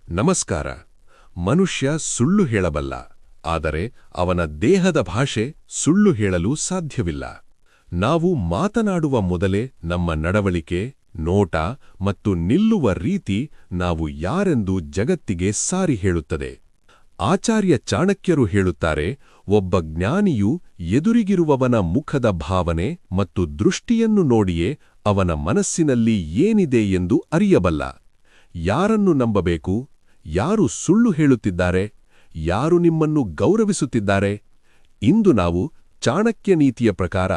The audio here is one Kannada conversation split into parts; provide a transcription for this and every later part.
ನಮಸ್ಕಾರ. ಮನುಷ್ಯ ಸುಳ್ಳು ಹೇಳಬಲ್ಲ, ಆದರೆ ಅವನ ದೇಹದ ಭಾಷೆ ಸುಳ್ಳು ಹೇಳಲು ಸಾಧ್ಯವಿಲ್ಲ. ನಾವು ಮಾತನಾಡುವ ಮೊದಲೇ ನಮ್ಮ ನಡವಳಿಕೆ, ನೋಟ ಮತ್ತು ನಿಲ್ಲುವ ರೀತಿ ನಾವು ಯಾರೆಂದು ಜಗತ್ತಿಗೆ ಸಾರಿ ಹೇಳುತ್ತದೆ. ಆಚಾರ್ಯ ಚಾಣಕ್ಯರು ಹೇಳುತ್ತಾರೆ, ಒಬ್ಬ ಜ್ಞಾನಿಯು ಎದುರಿಗಿರುವವನ ಮುಖದ ಭಾವನೆ ಮತ್ತು ದೃಷ್ಟಿಯನ್ನು ನೋಡಿಯೇ ಅವನ ಮನಸ್ಸಿನಲ್ಲಿ ಏನಿದೆ ಎಂದು ಅರಿಯಬಲ್ಲ. ಯಾರನ್ನು ನಂಬಬೇಕು, ಯಾರು ಸುಳ್ಳು ಹೇಳುತ್ತಿದ್ದಾರೆ, ಯಾರು ನಿಮ್ಮನ್ನು ಗೌರವಿಸುತ್ತಿದ್ದಾರೆ. ಇಂದು ನಾವು ಚಾಣಕ್ಯ ನೀತಿಯ ಪ್ರಕಾರ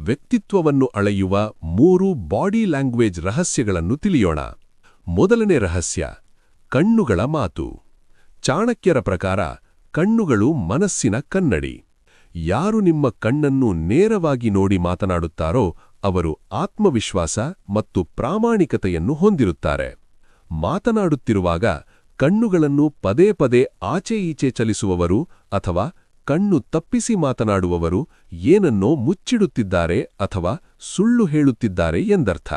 ವ್ಯಕ್ತಿತ್ವವನ್ನು ಅಳೆಯುವ 3 ಬಾಡಿ ಲ್ಯಾಂಗ್ವೇಜ್ ರಹಸ್ಯಗಳನ್ನು ತಿಳಿಯೋಣ. ಮೊದಲನೇ ರಹಸ್ಯ, ಕಣ್ಣುಗಳ ಮಾತು. ಚಾಣಕ್ಯರ ಪ್ರಕಾರ ಕಣ್ಣುಗಳು ಮನಸ್ಸಿನ ಕನ್ನಡಿ. ಯಾರು ನಿಮ್ಮ ಕಣ್ಣನ್ನು ನೇರವಾಗಿ ನೋಡಿ ಮಾತನಾಡುತ್ತಾರೋ ಅವರು ಆತ್ಮವಿಶ್ವಾಸ ಮತ್ತು ಪ್ರಾಮಾಣಿಕತೆಯನ್ನು ಹೊಂದಿರುತ್ತಾರೆ. ಮಾತನಾಡುತ್ತಿರುವಾಗ ಕಣ್ಣುಗಳನ್ನು ಪದೇ ಪದೇ ಆಚೆ ಈಚೆ ಚಲಿಸುವವರು ಅಥವಾ ಕಣ್ಣು ತಪ್ಪಿಸಿ ಮಾತನಾಡುವವರು ಏನನ್ನೋ ಮುಚ್ಚಿಡುತ್ತಿದ್ದಾರೆ ಅಥವಾ ಸುಳ್ಳು ಹೇಳುತ್ತಿದ್ದಾರೆ ಎಂದರ್ಥ.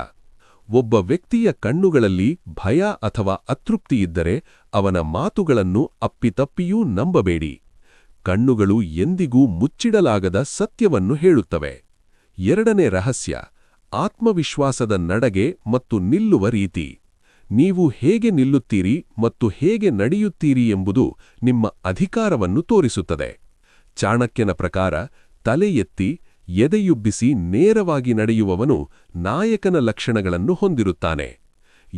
ಒಬ್ಬ ವ್ಯಕ್ತಿಯ ಕಣ್ಣುಗಳಲ್ಲಿ ಭಯ ಅಥವಾ ಅತೃಪ್ತಿಯಿದ್ದರೆ ಅವನ ಮಾತುಗಳನ್ನು ಅಪ್ಪಿತಪ್ಪಿಯೂ ನಂಬಬೇಡಿ. ಕಣ್ಣುಗಳು ಎಂದಿಗೂ ಮುಚ್ಚಿಡಲಾಗದ ಸತ್ಯವನ್ನು ಹೇಳುತ್ತವೆ. ಎರಡನೇ ರಹಸ್ಯ, ಆತ್ಮವಿಶ್ವಾಸದ ನಡಗೆ ಮತ್ತು ನಿಲ್ಲುವ ರೀತಿ. ನೀವು ಹೇಗೆ ನಿಲ್ಲುತ್ತೀರಿ ಮತ್ತು ಹೇಗೆ ನಡೆಯುತ್ತೀರಿ ಎಂಬುದು ನಿಮ್ಮ ಅಧಿಕಾರವನ್ನು ತೋರಿಸುತ್ತದೆ. ಚಾಣಕ್ಯನ ಪ್ರಕಾರ ತಲೆ ಎತ್ತಿ ಎದೆಯುಬ್ಬಿಸಿ ನೇರವಾಗಿ ನಡೆಯುವವನು ನಾಯಕನ ಲಕ್ಷಣಗಳನ್ನು ಹೊಂದಿರುತ್ತಾನೆ.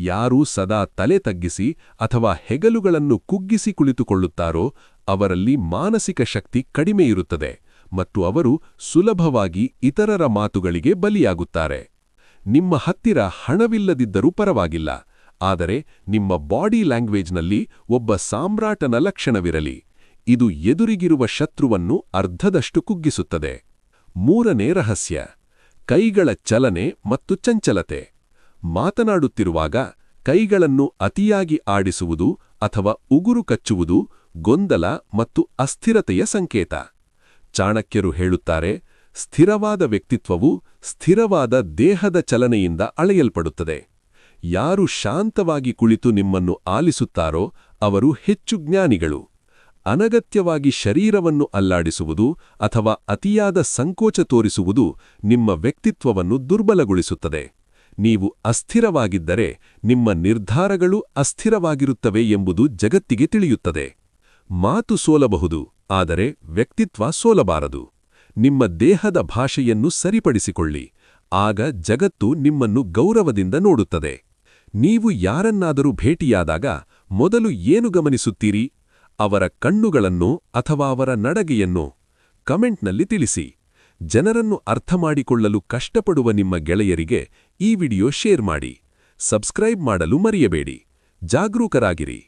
ಯಾರು ಸದಾ ತಲೆ ತಗ್ಗಿಸಿ ಅಥವಾ ಹೆಗಲುಗಳನ್ನು ಕುಗ್ಗಿಸಿ ಕುಳಿತುಕೊಳ್ಳುತ್ತಾರೋ ಅವರಲ್ಲಿ ಮಾನಸಿಕ ಶಕ್ತಿ ಕಡಿಮೆಯಿರುತ್ತದೆ ಮತ್ತು ಅವರು ಸುಲಭವಾಗಿ ಇತರರ ಮಾತುಗಳಿಗೆ ಬಲಿಯಾಗುತ್ತಾರೆ. ನಿಮ್ಮ ಹತ್ತಿರ ಹಣವಿಲ್ಲದಿದ್ದರೂ ಪರವಾಗಿಲ್ಲ, ಆದರೆ ನಿಮ್ಮ ಬಾಡಿ ಲ್ಯಾಂಗ್ವೇಜ್ನಲ್ಲಿ ಒಬ್ಬ ಸಾಮ್ರಾಟನ ಲಕ್ಷಣವಿರಲಿ. ಇದು ಎದುರಿಗಿರುವ ಶತ್ರುವನ್ನು ಅರ್ಧದಷ್ಟು ಕುಗ್ಗಿಸುತ್ತದೆ. ಮೂರನೇ ರಹಸ್ಯ, ಕೈಗಳ ಚಲನೆ ಮತ್ತು ಚಂಚಲತೆ. ಮಾತನಾಡುತ್ತಿರುವಾಗ ಕೈಗಳನ್ನು ಅತಿಯಾಗಿ ಆಡಿಸುವುದು ಅಥವಾ ಉಗುರು ಕಚ್ಚುವುದು ಗೊಂದಲ ಮತ್ತು ಅಸ್ಥಿರತೆಯ ಸಂಕೇತ. ಚಾಣಕ್ಯರು ಹೇಳುತ್ತಾರೆ, ಸ್ಥಿರವಾದ ವ್ಯಕ್ತಿತ್ವವು ಸ್ಥಿರವಾದ ದೇಹದ ಚಲನೆಯಿಂದ ಅಳೆಯಲ್ಪಡುತ್ತದೆ. ಯಾರು ಶಾಂತವಾಗಿ ಕುಳಿತು ನಿಮ್ಮನ್ನು ಆಲಿಸುತ್ತಾರೋ ಅವರು ಹೆಚ್ಚು ಜ್ಞಾನಿಗಳು. ಅನಗತ್ಯವಾಗಿ ಶರೀರವನ್ನು ಅಲ್ಲಾಡಿಸುವುದು ಅಥವಾ ಅತಿಯಾದ ಸಂಕೋಚ ತೋರಿಸುವುದು ನಿಮ್ಮ ವ್ಯಕ್ತಿತ್ವವನ್ನು ದುರ್ಬಲಗೊಳಿಸುತ್ತದೆ. ನೀವು ಅಸ್ಥಿರವಾಗಿದ್ದರೆ ನಿಮ್ಮ ನಿರ್ಧಾರಗಳು ಅಸ್ಥಿರವಾಗಿರುತ್ತವೆ ಎಂಬುದು ಜಗತ್ತಿಗೆ ತಿಳಿಯುತ್ತದೆ. ಮಾತು ಸೋಲಬಹುದು, ಆದರೆ ವ್ಯಕ್ತಿತ್ವ ಸೋಲಬಾರದು. ನಿಮ್ಮ ದೇಹದ ಭಾಷೆಯನ್ನು ಸರಿಪಡಿಸಿಕೊಳ್ಳಿ, ಆಗ ಜಗತ್ತು ನಿಮ್ಮನ್ನು ಗೌರವದಿಂದ ನೋಡುತ್ತದೆ. ನೀವು ಯಾರನ್ನಾದರೂ ಭೇಟಿಯಾದಾಗ ಮೊದಲು ಏನು ಗಮನಿಸುತ್ತೀರಿ? ಅವರ ಕಣ್ಣುಗಳನ್ನು ಅಥವಾ ಅವರ ನಡಗೆಯನ್ನು? ಕಮೆಂಟ್ನಲ್ಲಿ ತಿಳಿಸಿ. ಜನರನ್ನು ಅರ್ಥಮಾಡಿಕೊಳ್ಳಲು ಕಷ್ಟಪಡುವ ನಿಮ್ಮ ಗೆಳೆಯರಿಗೆ ಈ ವಿಡಿಯೋ ಶೇರ್ ಮಾಡಿ. ಸಬ್ಸ್ಕ್ರೈಬ್ ಮಾಡಲು ಮರೆಯಬೇಡಿ. ಜಾಗರೂಕರಾಗಿರಿ.